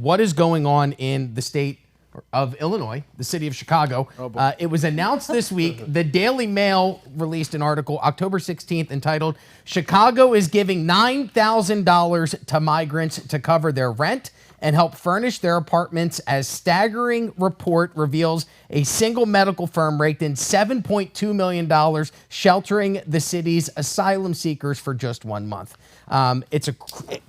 What is going on in the state of Illinois, the city of Chicago? It was announced this week. The Daily Mail released an article October 16th entitled, "Chicago is giving $9,000 to migrants to cover their rent and help furnish their apartments as staggering report reveals a single medical firm raked in $7.2 million sheltering the city's asylum seekers for just 1 month." It's a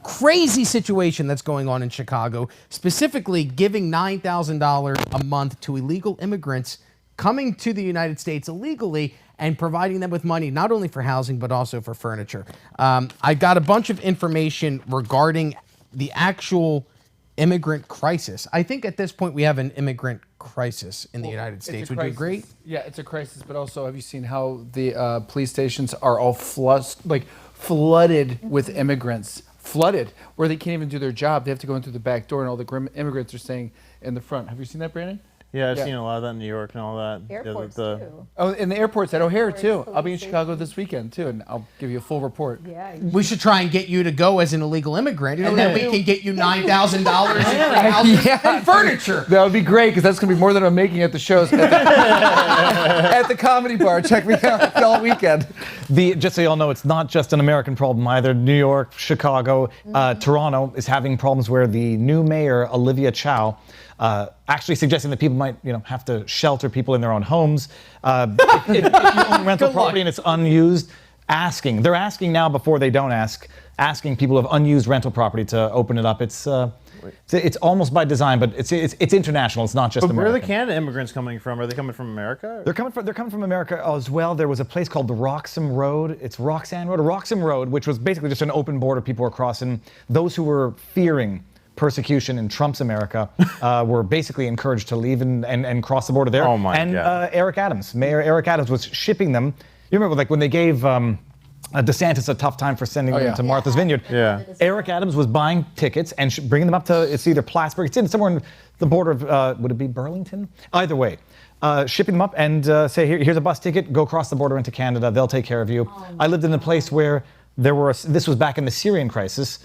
crazy situation that's going on in Chicago, specifically giving $9,000 a month to illegal immigrants coming to the United States illegally and providing them with money, not only for housing, but also for furniture. I got a bunch of information regarding the actual immigrant crisis. I think at this point we have an immigrant crisis in the United States. Would you agree? Yeah, it's a crisis, but also have you seen how the police stations are all flooded with immigrants? Flooded, where they can't even do their job. They have to go in through the back door, and all the immigrants are staying in the front. Have you seen that, Brandon? Yeah, I've seen a lot of that in New York and all that. Airports, too. Oh, in the airports at O'Hare, too. I'll be in Chicago this weekend, too, and I'll give you a full report. Yeah. We should try and get you to go as an illegal immigrant, and then we can get you $9,000 in houses and furniture. That would be great, because that's going to be more than I'm making at the shows. At the Comedy Bar. Check me out all weekend. Just so you all know, it's not just an American problem either. New York, Chicago, Toronto is having problems where the new mayor, Olivia Chow, actually suggesting that people might, have to shelter people in their own homes. If you own rental property and it's unused, they're asking now before they don't asking people who have unused rental property to open it up. It's almost by design, but it's international. It's not just American. Where are the Canada immigrants coming from? Are they coming from America? They're coming from America as well. There was a place called the Roxham Road. It's Roxanne Road or Roxham Road, which was basically just an open border. People were crossing. Those who were fearing persecution in Trump's America were basically encouraged to leave and cross the border there. Oh my God. Mayor Eric Adams was shipping them. You remember when they gave DeSantis a tough time for sending them to Martha's Vineyard. Yeah. Eric Adams was buying tickets and bringing them up to, it's either Plattsburgh, it's in somewhere in the border of, would it be Burlington? Either way. Shipping them up and say, here's a bus ticket, go across the border into Canada, they'll take care of you. I lived in a place where this was back in the Syrian crisis.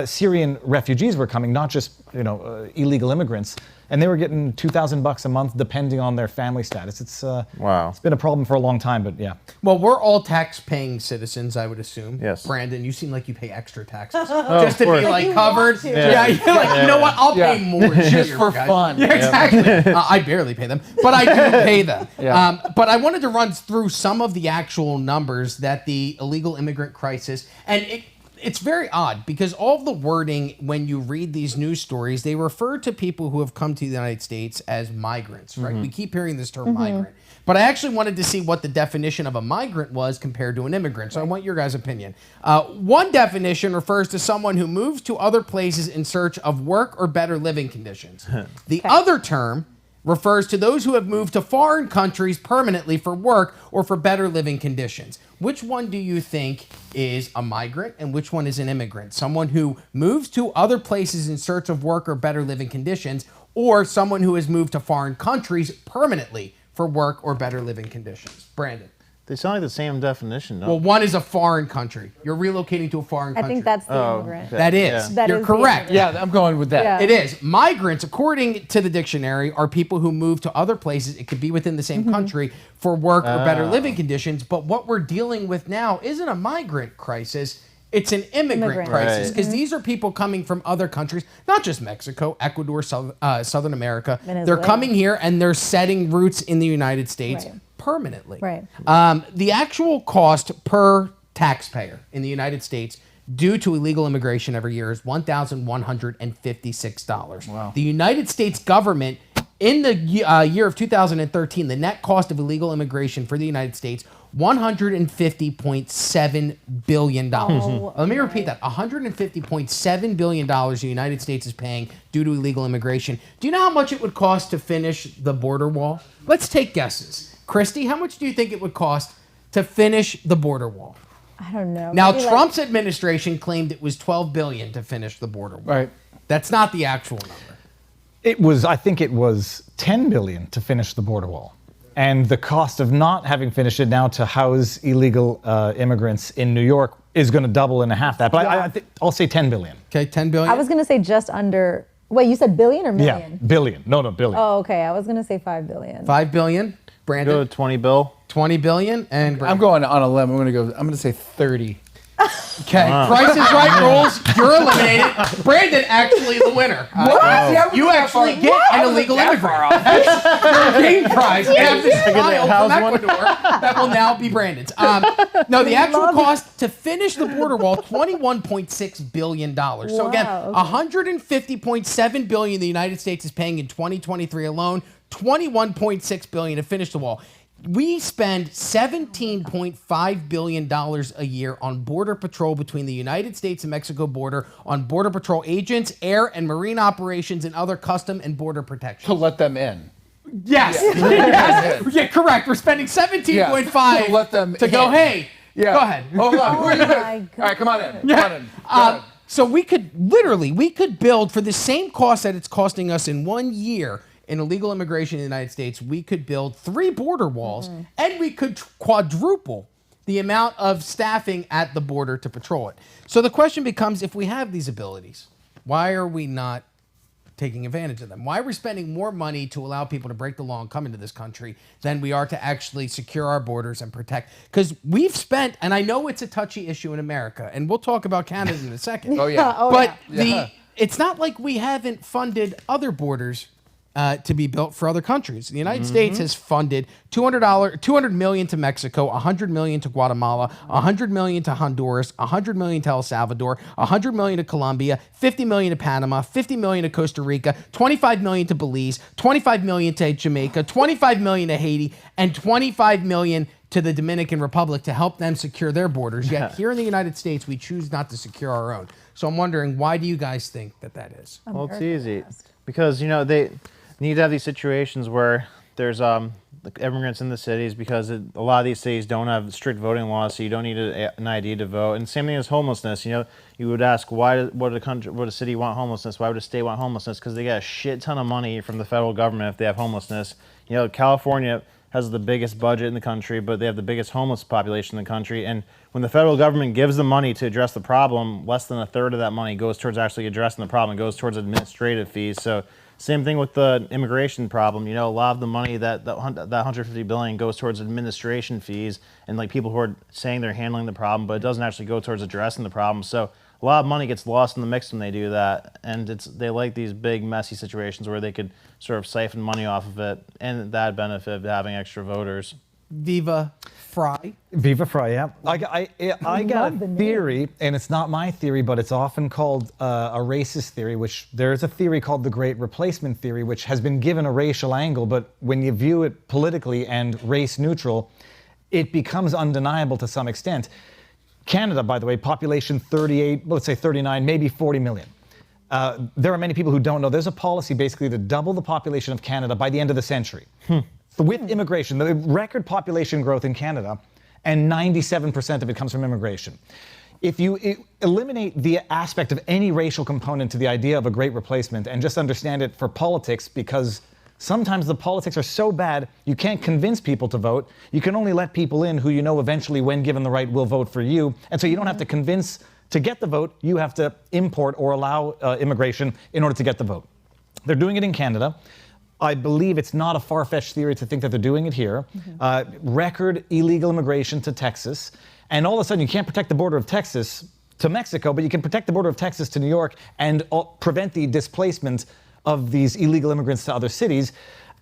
Syrian refugees were coming, not just illegal immigrants, and they were getting $2,000 a month depending on their family status. It's wow. It's been a problem for a long time, but yeah. Well, we're all tax-paying citizens, I would assume. Yes. Brandon, you seem like you pay extra taxes just to be Like covered. Yeah, you're like, you know what? I'll pay more just for fun. Yeah, exactly. I barely pay them, but I do pay them. Yeah. But I wanted to run through some of the actual numbers that the illegal immigrant crisis, and it's very odd because all of the wording when you read these news stories, they refer to people who have come to the United States as migrants, right? We keep hearing this term migrant. But I actually wanted to see what the definition of a migrant was compared to an immigrant. So I want your guys' opinion. One definition refers to someone who moves to other places in search of work or better living conditions. The other term refers to those who have moved to foreign countries permanently for work or for better living conditions. Which one do you think is a migrant and which one is an immigrant? Someone who moves to other places in search of work or better living conditions, or someone who has moved to foreign countries permanently for work or better living conditions? Brandon. They sound like the same definition, no? Well, one is a foreign country. You're relocating to a foreign country. I think that's the immigrant. That is. That You're is the correct. immigrant. Yeah, I'm going with that. Yeah. It is. Migrants, according to the dictionary, are people who move to other places. It could be within the same country for work or better living conditions. But what we're dealing with now isn't a migrant crisis. It's an immigrant crisis because these are people coming from other countries, not just Mexico, Ecuador, Southern America. Venezuela. They're coming here and they're setting roots in the United States permanently. Right. The actual cost per taxpayer in the United States due to illegal immigration every year is $1,156. Wow. The United States government, in the year of 2013, the net cost of illegal immigration for the United States, $150.7 billion. Let me repeat that. $150.7 billion the United States is paying due to illegal immigration. Do you know how much it would cost to finish the border wall? Let's take guesses. Christie, how much do you think it would cost to finish the border wall? I don't know. Now, Maybe Trump's administration claimed it was $12 billion to finish the border wall. Right. That's not the actual number. I think it was $10 billion to finish the border wall. And the cost of not having finished it now to house illegal immigrants in New York is going to double and a half that. But I think I'll say $10 billion. Okay, $10 billion. I was going to say just under Wait, you said billion or Yeah, million? billion. No, billion. Oh, okay. I was gonna say 5 billion. 5 billion. Go Brandon. to 20 bill. 20 billion. And I'm Brandon. going on a limb. I'm going to say 30. Okay. Price is Right rules. You're eliminated. Brandon actually the winner. You actually get an illegal immigrant. Your game prize. You have this tile from Ecuador that will now be Brandon's. No, the actual cost to finish the border wall, $21.6 billion. So again, Wow, okay. $150.7 billion the United States is paying in 2023 alone, $21.6 billion to finish the wall. We spend $17.5 billion a year on border patrol between the United States and Mexico border, on border patrol agents, air and marine operations, and other custom and border protection. To let them in. Yes. Yes. Yeah, correct. We're spending 17.5 To let them to go, in. hey, Yeah. go ahead. Hold on. Who are you with? my All right, come on in. Come on in. Go ahead. So we could build for the same cost that it's costing us in 1 year in illegal immigration in the United States, we could build 3 border walls and we could quadruple the amount of staffing at the border to patrol it. So the question becomes, if we have these abilities, why are we not taking advantage of them? Why are we spending more money to allow people to break the law and come into this country than we are to actually secure our borders and protect? Because we've spent, and I know it's a touchy issue in America, and we'll talk about Canada in a second. Oh, yeah. But Yeah. it's not like we haven't funded other borders to be built for other countries. The United States has funded $200 million to Mexico, $100 million to Guatemala, $100 million to Honduras, $100 million to El Salvador, $100 million to Colombia, $50 million to Panama, $50 million to Costa Rica, $25 million to Belize, $25 million to Jamaica, $25 million to Haiti, and $25 million to the Dominican Republic to help them secure their borders. Yet here in the United States, we choose not to secure our own. So I'm wondering, why do you guys think that is? Well, it's easy because they need to have these situations where there's immigrants in the cities because a lot of these cities don't have strict voting laws, so you don't need an ID to vote. And same thing as homelessness. You would ask would a city want homelessness? Why would a state want homelessness? Because they get a shit ton of money from the federal government if they have homelessness. California has the biggest budget in the country, but they have the biggest homeless population in the country. And when the federal government gives them money to address the problem, less than a third of that money goes towards actually addressing the problem. It goes towards administrative fees. So same thing with the immigration problem. A lot of the money that $150 billion goes towards administration fees and people who are saying they're handling the problem, but it doesn't actually go towards addressing the problem. So a lot of money gets lost in the mix when they do that, and they like these big messy situations where they could sort of siphon money off of it, and that benefit of having extra voters. Viva Fry. Viva Frei, yeah. I got love the a name. theory, and it's not my theory, but it's often called a racist theory, which there's a theory called the Great Replacement Theory, which has been given a racial angle, but when you view it politically and race neutral, it becomes undeniable to some extent. Canada, by the way, population 38, let's say 39, maybe 40 million. There are many people who don't know. There's a policy basically to double the population of Canada by the end of the century. With immigration, the record population growth in Canada, and 97% of it comes from immigration. If you eliminate the aspect of any racial component to the idea of a great replacement and just understand it for politics, because sometimes the politics are so bad you can't convince people to vote. You can only let people in who eventually, when given the right, will vote for you. And so you don't have to convince to get the vote. You have to import or allow immigration in order to get the vote. They're doing it in Canada. I believe it's not a far-fetched theory to think that they're doing it here. Record illegal immigration to Texas. And all of a sudden, you can't protect the border of Texas to Mexico, but you can protect the border of Texas to New York and prevent the displacement of these illegal immigrants to other cities.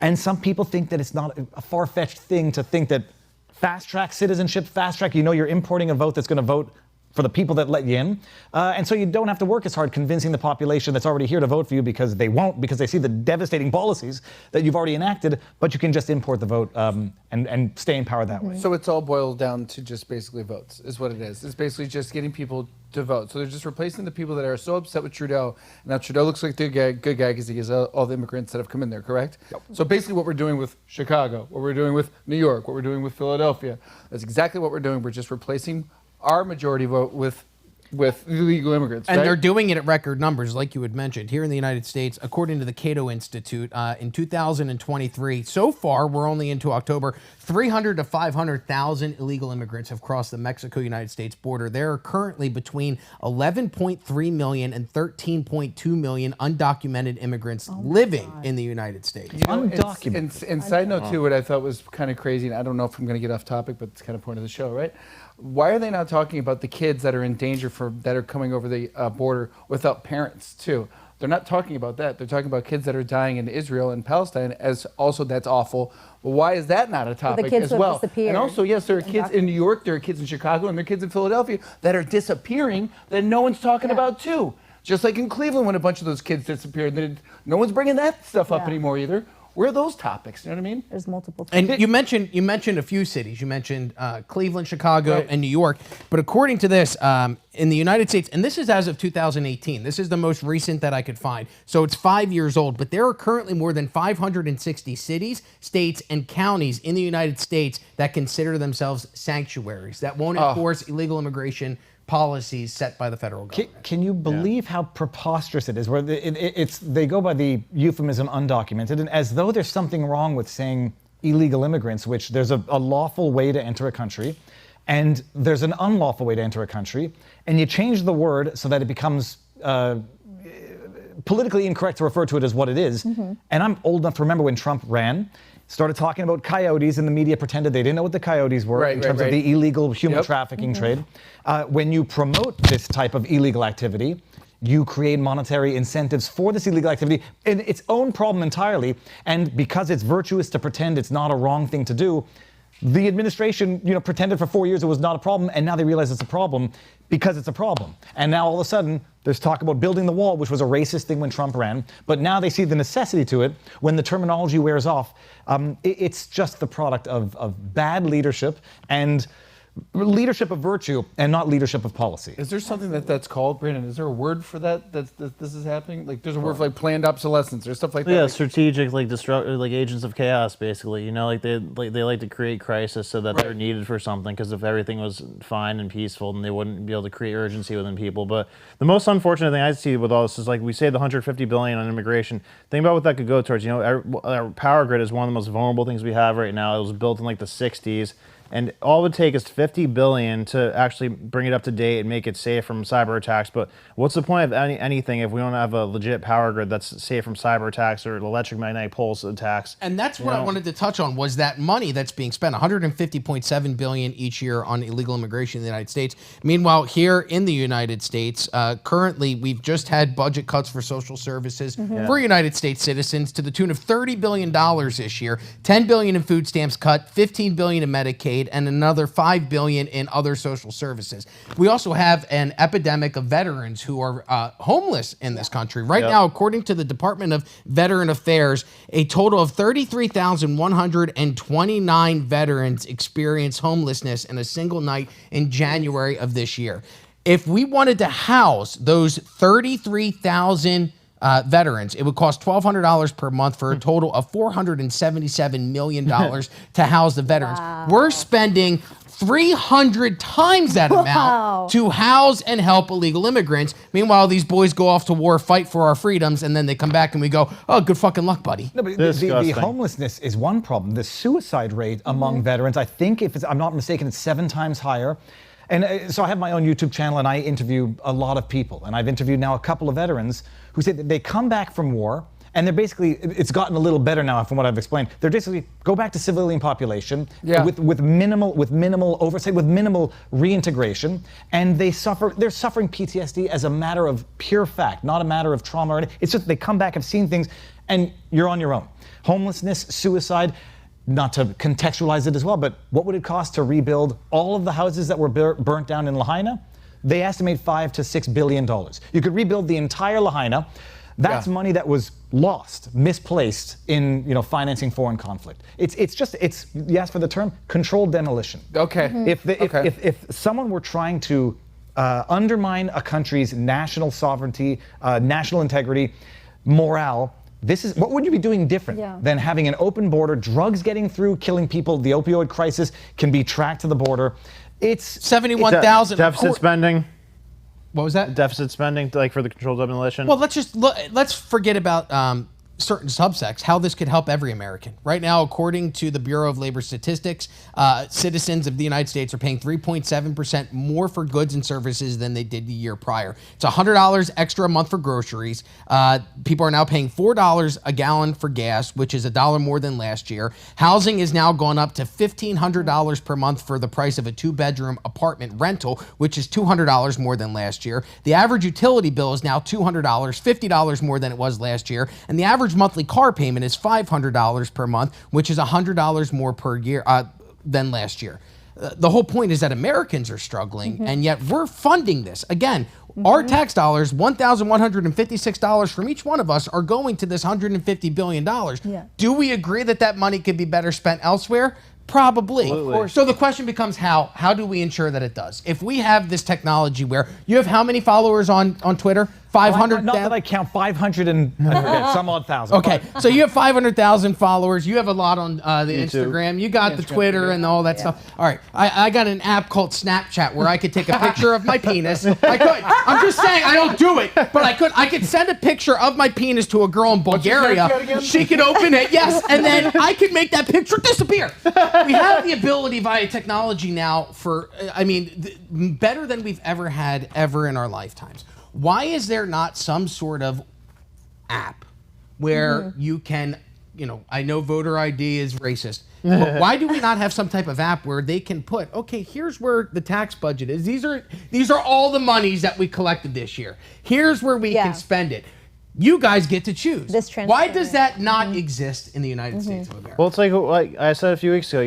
And some people think that it's not a far-fetched thing to think that fast-track citizenship, fast-track, you're importing a vote that's going to vote for the people that let you in. And so you don't have to work as hard convincing the population that's already here to vote for you, because they won't, because they see the devastating policies that you've already enacted, but you can just import the vote and stay in power that way. So it's all boiled down to just basically votes, is what it is. It's basically just getting people to vote. So they're just replacing the people that are so upset with Trudeau. Now Trudeau looks like the good guy because he gets all the immigrants that have come in there, correct? Yep. So basically what we're doing with Chicago, what we're doing with New York, what we're doing with Philadelphia, that's exactly what we're doing. We're just replacing our majority vote with with illegal immigrants. And right? they're doing it at record numbers, like you had mentioned. Here in the United States, according to the Cato Institute, in 2023, so far, we're only into October, 300 to 500,000 illegal immigrants have crossed the Mexico-United States border. There are currently between 11.3 million and 13.2 million undocumented immigrants living in the United States. Undocumented. And side note, too, what I thought was kind of crazy, and I don't know if I'm going to get off topic, but it's kind of point of the show, right? Why are they not talking about the kids that are in danger that are coming over the border without parents, too? They're not talking about that. They're talking about kids that are dying in Israel and Palestine, as also that's awful. But why is that not a topic kids as who have well? disappeared. And also, yes, there are kids in New York, there are kids in Chicago, and there are kids in Philadelphia that are disappearing that no one's talking about, too. Just like in Cleveland when a bunch of those kids disappeared. No one's bringing that stuff up anymore either. Where are those topics? You know what I mean? There's multiple. And you mentioned a few cities. You mentioned Cleveland, Chicago, and New York. But according to this, in the United States, and this is as of 2018. This is the most recent that I could find. So it's 5 years old. But there are currently more than 560 cities, states, and counties in the United States that consider themselves sanctuaries that won't enforce illegal immigration policies set by the federal government. Can you believe how preposterous it is? Where they go by the euphemism undocumented, and as though there's something wrong with saying illegal immigrants, which there's a lawful way to enter a country, and there's an unlawful way to enter a country, and you change the word so that it becomes politically incorrect to refer to it as what it is. And I'm old enough to remember when Trump ran, started talking about coyotes, and the media pretended they didn't know what the coyotes were in terms of the illegal human trafficking trade. When you promote this type of illegal activity, you create monetary incentives for this illegal activity in its own problem entirely. And because it's virtuous to pretend it's not a wrong thing to do, the administration, pretended for 4 years it was not a problem, and now they realize it's a problem because it's a problem. And now all of a sudden, there's talk about building the wall, which was a racist thing when Trump ran, but now they see the necessity to it when the terminology wears off. It's just the product of bad leadership and leadership of virtue and not leadership of policy. Is there something that's called, Brandon? Is there a word for that this is happening? Like, there's a word for like planned obsolescence or stuff like that. Yeah, strategic, like agents of chaos, basically. They like to create crisis so that they're needed for something. Because if everything was fine and peaceful, then they wouldn't be able to create urgency within people. But the most unfortunate thing I see with all this is, like, we say the $150 billion on immigration. Think about what that could go towards. Our power grid is one of the most vulnerable things we have right now. It was built in like the '60s. And all it would take is $50 billion to actually bring it up to date and make it safe from cyber attacks. But what's the point of anything if we don't have a legit power grid that's safe from cyber attacks or electromagnetic pulse attacks? And that's what I wanted to touch on, was that money that's being spent, $150.7 billion each year on illegal immigration in the United States. Meanwhile, here in the United States, currently we've just had budget cuts for social services for United States citizens to the tune of $30 billion this year, $10 billion in food stamps cut, $15 billion in Medicaid, and another $5 billion in other social services. We also have an epidemic of veterans who are homeless in this country. Right now, according to the Department of Veteran Affairs, a total of 33,129 veterans experienced homelessness in a single night in January of this year. If we wanted to house those 33,000 veterans, it would cost $1,200 per month for a total of $477 million to house the veterans. We're spending 300 times that amount to house and help illegal immigrants. Meanwhile, these boys go off to war, fight for our freedoms, and then they come back and we go, oh, good fucking luck, buddy. No, but the homelessness is one problem. The suicide rate among veterans, I think, if I'm not mistaken, it's 7 times higher. And so I have my own YouTube channel, and I interview a lot of people. And I've interviewed now a couple of veterans who say that they come back from war, and they're basically, it's gotten a little better now from what I've explained. They're basically go back to civilian population with minimal oversight, with minimal reintegration, and they're suffering PTSD as a matter of pure fact, not a matter of trauma or anything. It's just they come back, have seen things, and you're on your own. Homelessness, suicide. Not to contextualize it as well, but what would it cost to rebuild all of the houses that were burnt down in Lahaina? They estimate $5 to $6 billion. You could rebuild the entire Lahaina. That's money that was lost, misplaced in financing foreign conflict. It's you asked for the term, controlled demolition. Okay. If someone were trying to undermine a country's national sovereignty, national integrity, morale, what would you be doing different than having an open border, drugs getting through, killing people, the opioid crisis can be tracked to the border. It's 71,000 deficit spending. What was that? Deficit spending, like for the controlled demolition. Well, let's forget about certain subsects, how this could help every American. Right now, according to the Bureau of Labor Statistics, citizens of the United States are paying 3.7% more for goods and services than they did the year prior. It's $100 extra a month for groceries. People are now paying $4 a gallon for gas, which is $1 more than last year. Housing is now gone up to $1,500 per month for the price of a 2-bedroom apartment rental, which is $200 more than last year. The average utility bill is now $200, $50 more than it was last year, and the average monthly car payment is $500 per month, which is $100 more per year than last year. The whole point is that Americans are struggling, and yet we're funding this. Again, our tax dollars, $1,156 from each one of us, are going to this $150 billion. Yeah. Do we agree that that money could be better spent elsewhere? Probably. Absolutely. So the question becomes how do we ensure that it does? If we have this technology where you have how many followers on Twitter? 500. Not that I count 500 and I forget, some odd thousand. Okay, so you have 500,000 followers. You have a lot on the Instagram. You got the Twitter and all that stuff. All right, I got an app called Snapchat where I could take a picture of my penis. I could. I'm just saying I don't do it, but I could. I could send a picture of my penis to a girl in Bulgaria. She could open it, yes, and then I could make that picture disappear. We have the ability via technology now for, better than we've ever had ever in our lifetimes. Why is there not some sort of app where you can, I know voter ID is racist, but why do we not have some type of app where they can put, okay, here's where the tax budget is. These are all the monies that we collected this year. Here's where we can spend it. You guys get to choose. Why does that not exist in the United States of America? Well, it's like I said a few weeks ago.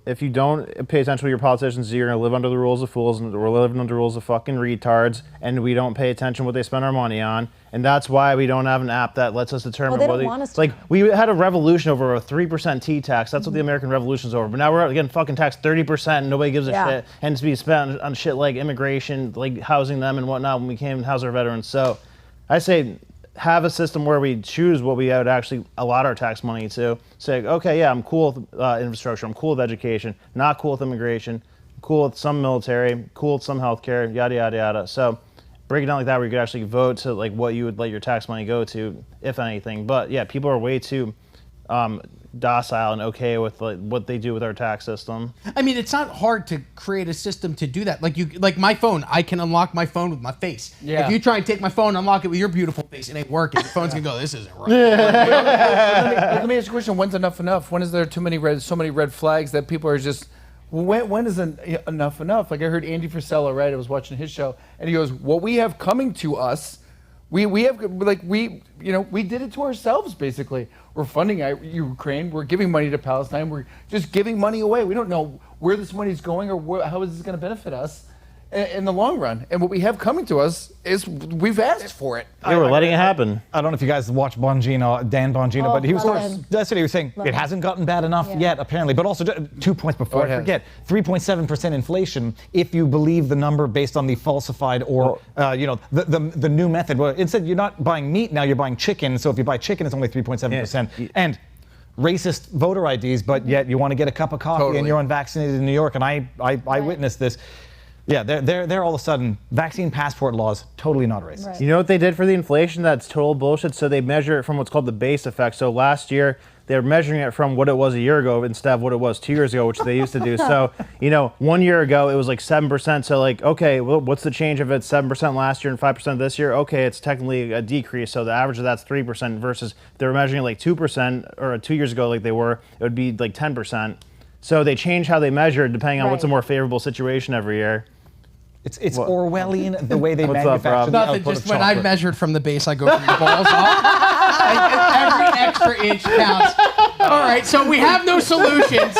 If you don't pay attention to your politicians, you're gonna live under the rules of fools, and we're living under the rules of fucking retards. And we don't pay attention to what they spend our money on, and that's why we don't have an app that lets us determine Well, they don't want us to. like we had a revolution over a 3% T tax. That's what the American Revolution's over. But now we're getting fucking taxed 30%, and nobody gives a shit, and it's being spent on shit like immigration, like housing them and whatnot when we came and house our veterans. So, I say, have a system where we choose what we would actually allot our tax money to. Say, okay, yeah, I'm cool with infrastructure, I'm cool with education, not cool with immigration, cool with some military, cool with some healthcare, yada, yada, yada. So break it down like that where you could actually vote to like what you would let your tax money go to, if anything. But yeah, people are way too docile and okay with like what they do with our tax system. I mean, it's not hard to create a system to do that. Like my phone, I can unlock my phone with my face. Yeah. If you try and take my phone, unlock it with your beautiful face, it ain't working. Your phone's gonna go, this isn't right. Let me ask you a question. When's enough? When is there so many red flags that people are just, when is enough? Like I heard Andy Frisella, right? I was watching his show, and he goes, what we have coming to us, we did it to ourselves, basically. We're funding Ukraine. We're giving money to Palestine. We're just giving money away. We don't know where this money is going or how is this going to benefit us in the long run. And what we have coming to us is we've asked for it. Yeah, we're letting it happen. I don't know if you guys watch Dan Bongino, but he was that's what he was saying. It hasn't gotten bad enough yet, apparently. But also, 2 points before I forget, 3.7% inflation. If you believe the number based on the falsified or the new method. Well, instead you're not buying meat now, you're buying chicken. So if you buy chicken, it's only 3.7%. And racist voter IDs, but yet you want to get a cup of coffee and you're unvaccinated in New York, and I witnessed this. Yeah, they're all of a sudden vaccine passport laws, totally not racist. Right. You know what they did for the inflation? That's total bullshit. So they measure it from what's called the base effect. So last year they're measuring it from what it was a year ago instead of what it was 2 years ago, which they used to do. So 1 year ago it was like 7%. So like, okay, well, what's the change if it's 7% last year and 5% this year? Okay, it's technically a decrease. So the average of that's 3% versus they were measuring like 2% or 2 years ago like they were, it would be like 10%. So they change how they measure depending on what's a more favorable situation every year. It's Orwellian the way they What's up, manufacture. Rob? Nothing, just when I measured from the base, I go from the balls up. Every extra inch counts. All right, so we have no solutions.